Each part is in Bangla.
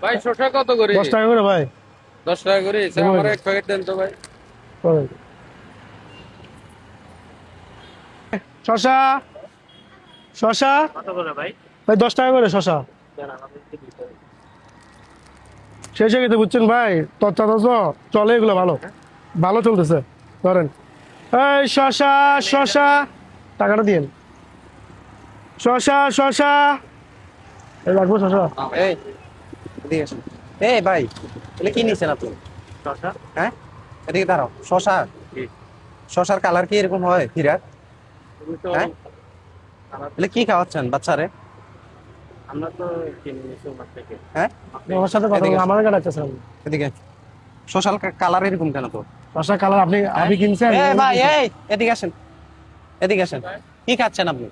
ভাই শসা কত করে? 10 টাকা করে ভাই। 10 টাকা করে আমার এক প্যাকেট দেন তো ভাই। শসা শসা কত করে ভাই? ভাই 10 টাকা করে শসা। শেষে গেছে বুঝছেন ভাই, তত্তা তো চলে, এগুলো ভালো ভালো চলতেছে। ধরেন এই শসা শসা, টাকাটা দিন। শসা শসা এই লাগবো শসা। এই এদিকে আসুন। এই ভাই এগুলো কি নিছেন আপনি? শসা? হ্যাঁ এদিকে দাঁড়াও। শসা, শসার কালার কি এরকম হয় হিরার? হ্যাঁ এগুলো কি খাওয়াচ্ছেন বাচ্চারে? আমরা তো কিনে নিছি ওখান থেকে। হ্যাঁ আমার সাথে কথা বলুন, আমার গাড়ি আছে। এদিকে শসার কালার এরকম কেন তো? শসা কালার আপনি কিনছেন? এই ভাই এই এদিকে আসেন, এদিকে আসেন। কি খাচ্ছেন আপনি?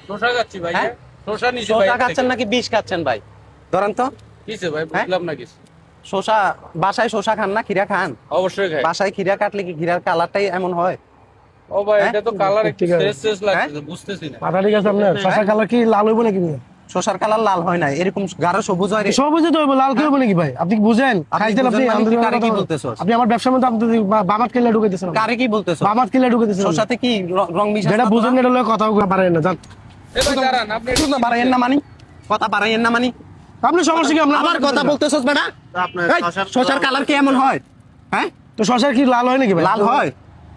শসা খাচ্ছি ভাই। হ্যাঁ? শসা নিছি ভাই। শসা খাচ্ছেন নাকি বিষ খাচ্ছেন ভাই? ধরেন তো। কিছে ভাই বুঝলাম না কিছু। শসা বাসায় শসা খান না খিরা খান? অবশ্যই খাই। বাসায় খিরা কাটলে কি খিরার কালারটাই এমন হয়? ও ভাই হ্যাঁ? এটা তো কালার একটু ঠিক আছে। শেষ লাগছে, বুঝতেছি না। মাথা ঠিক আছে আপনার? শসা কালার কি লাল হইব নাকি? শসার কালার লাল হয় না, এরকম গাঢ় সবুজ হয় রে। সবুজে তো হইব, লাল কি হইব নাকি ভাই? আপনি কি বুঝেন? খাইতেন আপনি? বুঝেন মানে কি? কারে কি বলতেছস? আপনি আমার ব্যবসার মধ্যে আপনি বামাত কিলা ঢুকে দিয়েছেন। কারে কি বলতেছ? বামাত কিলা ঢুকে দিয়েছেন। শসাতে কি রং মিশাচ্ছ? যেটা বুঝেন না এটা লয়ে কথা বাড়ায় না, জান। এই ভাই দাঁড়ান, আপনি তুই না বাড়াইয়েন না মানি, কথা বাড়াইয়েন না মানি। আপনি সমস্যা কি? আবার কথা বলতেছস বেটা? এই, শসার কালার কি এমন হয়? হ্যাঁ তো শসা কি লাল হয় নাকি ভাই? লাল হয়?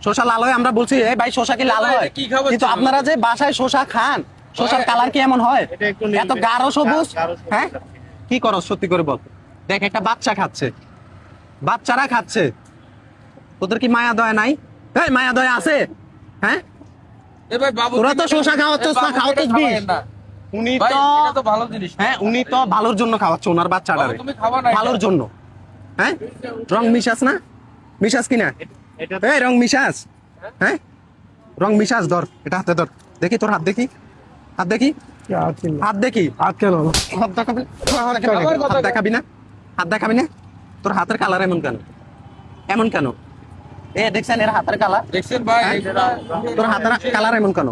শসা লাল হয় আমরা বলছি এই ভাই শসা কি লাল ভাই, হয়? এটা কি খাবার কিন্তু ছিল? আপনারা যে বাসায় শসা খান, শসার কালার কি এমন হয়? এত গাঢ় সবুজ। হ্যাঁ কি করস সত্যি করে বল। দেখ একটা বাচ্চা খাচ্ছে, বাচ্চারা খাচ্ছে, তোদের কি মায়া দয়া নাই? এই মায়া দয়া আছে? হ্যাঁ এই ভাই বাবু তোরা তো শসা খাওয়াচ্ছস না, খাওয়াচ্ছস বিষ। উনি ভাই তো এটা তো ভালো জিনিস না। হ্যাঁ উনি তো ভালোর জন্য খাওয়াচ্ছে ওনার বাচ্চাটারে, বাবু, তুমি খাবা না এটা। ভালোর জন্য। হ্যাঁ রং মিশাস না? মিশাস কিনা? এই রং মিশাস? হ্যাঁ রং মিশাস। ধর এটা হাতে ধর, দেখি তোর হাত দেখি, হাত দেখি, হাত দেখি। হাত কেন? হাত দেখাবি? হাত দেখাবি না? হাত দেখাবি না? তোর হাতের কালার এমন কেন? এমন কেন? এ দেখছেন এর হাতের কালার? দেখছেন ভাই হ্যাঁ? এটা তোর হাতের কালার এমন কেন?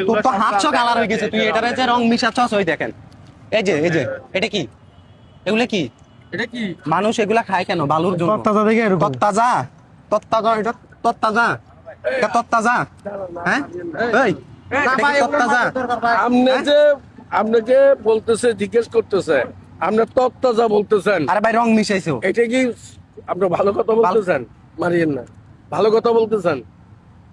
তোর তো হাতছ কালার হয়ে গেছে, তুই এটারে যে রং মিশাচ্ছস ওই দেখেন। এই যে এটা কি? এগুলা কি? এটা কি? মানুষ এগুলা খায় কেন? বালুর জন্য। তত্তাজা দেখে এরকম। তত্তাজা, তত্তাজা, এটা তত্তাজা, এটা তত্তাজা। হ্যাঁ এই এটা কি তত্তাজা? আপনাকে বলতেছে, জিজ্ঞেস করতেছে, আপনি তত্তাজা বলতেছেন। আরে ভাই রং মিশাইছো। এটা কি আপনি ভালো কথা বলতেছেন? মারিয়েন না, ভালো কথা বলতেছেন।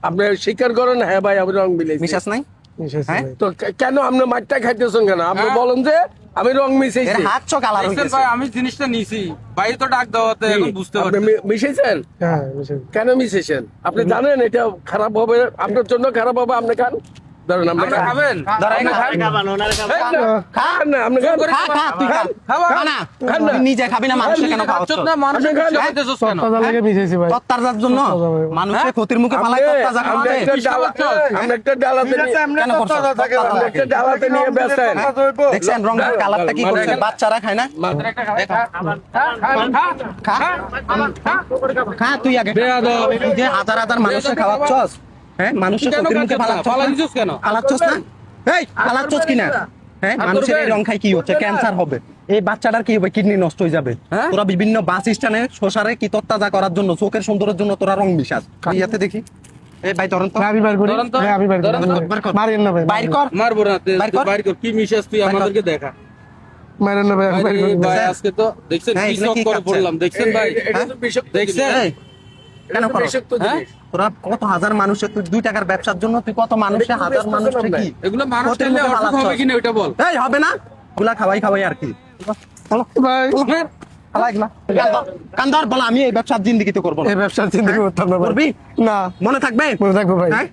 আপনি স্বীকার করেন হ্যাঁ ভাই আমি রং মিলাইছি। মিশাস নাই? মিশাইছে হ্যাঁ? ভাই। তো কেন আপনি মাঠটা খাইতেছেন কেন? আপনি হ্যাঁ? বলেন যে আমি রং এর মিশাইছি। হাতছ কালার হয়ে দেখছেন গেছে। ভাই আমি জিনিসটা নিছি। ভাই তো ডাক দেওয়াতে এখন বুঝতে আপনি পারছি। মিশাইছেন? হ্যাঁ মিশাইছে। কেন মিশাইছেন? আপনি জানেন এটা খারাপ হবে, আপনার জন্য খারাপ হবে। আপনি খান, ধরেন আপনি আমরা খান। খাবেন? দাঁড়াই না, খান না, খা খান না, আপনি খান। খা খা তুই খা। খাবা? খা না, খান না। তুই নিজে খাবি না, মানুষকে কেন খাওয়াচ্ছ? খাচ্ছ না, মানুষের আপনি খান। কিছু খাইতেছস কেন? তত্তাজা লেগে মিশাইছে ভাই। তত্তাজার জন্য তত্তাজা ভাই। মানুষের ক্ষতির মুখে ফালাই আপনি তত্তাজা আপনি খাওয়াতে? একটা আপনি একটা ডালাতে নিয়ে- কেন করছো? আপনি একটা ডালাতে নিয়ে বেচেন। দেখছেন রঙের কালারটা কি করছে? বাচ্চারা খায় না? মাত্র একটা খা। খা তুই আগে। তুই যে হাজার হাজার মানুষকে খাওয়াচ্ছস, হ্যাঁ মানুষের কেন ক্ষতির মুখে খাচ্ছ না? ফালাই দিছস কেন? ফালাচ্ছস না? এই ফালাচ্ছস কিনা? হ্যাঁ মানুষের এই রং খাই কি হচ্ছে? ক্যান্সার হবে, এই বাচ্চাটার কি হবে? কিডনি নষ্ট হয়ে যাবে। হ্যাঁ? তোরা বিভিন্ন বাস স্ট্যান্ডে শোষারে কি তত্তাজা করার জন্য, চোখের সৌন্দর্যের জন্য তোরা রং মিশাস। ইয়াতে দেখি। এই ভাই ধরেন তো, হ্যাঁ, আমি বাইর করি। ধরেন তো। হ্যাঁ, আমি বাইর করি। ধরেন তো। বের কর। মারিয়েন না ভাই। বাইর কর। মারবো না, বাইর কর। বাইর কর। কি মিশাস তুই আমাদেরকে দেখা। মারিয়েন না ভাই, আমি বাইর আরে করি। ভাই আজকে তো দেখছেন হ্যাঁ, কি এগুলো শখ কি করে খাচ্ছে? পড়লাম, দেখছেন ভাই? এটা তো বিষাক্ত দেখছেন? জিনিস। এই, কেন এটা তো করো? বিষাক্ত হ্যাঁ? জিনিস। তোরা কত হাজার মানুষের, তুই 2 টাকার ব্যবসার জন্য তুই কত মানুষকে, এটা কি হাজার বুঝতেছেন মানুষকে আমরা? কি এগুলো মানুষ ক্ষতির খেলে মুখে অসুখ হবে ফালাচ্ছস? কিনা ওইটা বল। এই হবে না, গুলা খাওয়াই আর কি। ভাই, খালা এগুলা। কান্দার বলা, আমি এই ব্যবসার জিন্দিগিতে করবো না। এই ব্যবসার জিন্দেগি করতাম না ভাই। করবি? না, মনে থাকবে? মনে থাকবো ভাই। হ্যাঁ?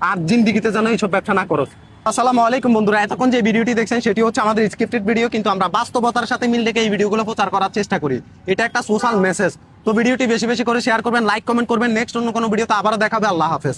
আর জিন্দিগিতে যেন এইসব ব্যবসা না করো। আসসালামু আলাইকুম বন্ধুরা, এতক্ষণ যে ভিডিওটি দেখছেন সেটি হচ্ছে আমাদের স্ক্রিপ্টেড ভিডিও, কিন্তু আমরা বাস্তবতার সাথে মিল রেখে এই ভিডিওগুলো প্রচার করার চেষ্টা করি। এটা একটা সোশ্যাল মেসেজ। তো ভিডিওটি বেশি বেশি করে শেয়ার করবেন, লাইক কমেন্ট করবেন। নেক্সট অন্য কোনো ভিডিওতে আবারও দেখাবে। আল্লাহ হাফেজ।